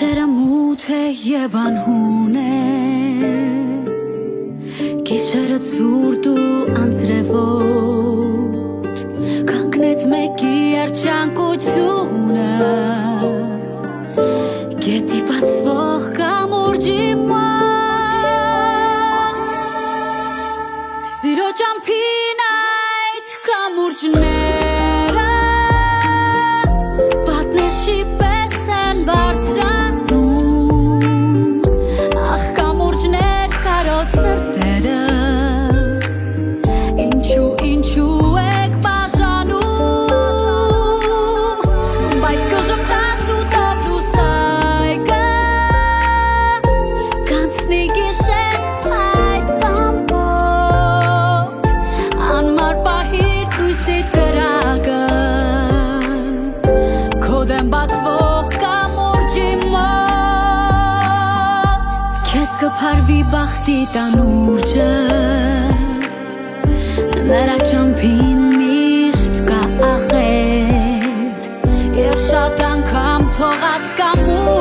Գիշերը մութ է և անհուն է, գիշերը ցուրտ ու անձրևոտ, կանգնեց մեկի երջանկությունը, գետի բացվող կամուրջի մոտ, սիրո ճամփին այդ կամուրջները պատնեշի պես են բարձրանում, ախ կամուրջներ կարոտ սրտերը, ինչու եք բաժանում, բայց կժպտաս ու տով լուսայգը, կանցնի գիշեր այս ամբոտ, անմար պահիր լույսիդ կրակը, քո դեմ բացվող կամուրջի մոտ, քեզ կփարվի բախտի տանուրջը, նրա ճամփին միշտ կա աղետ, և շատ անգամ թողած կամուրջը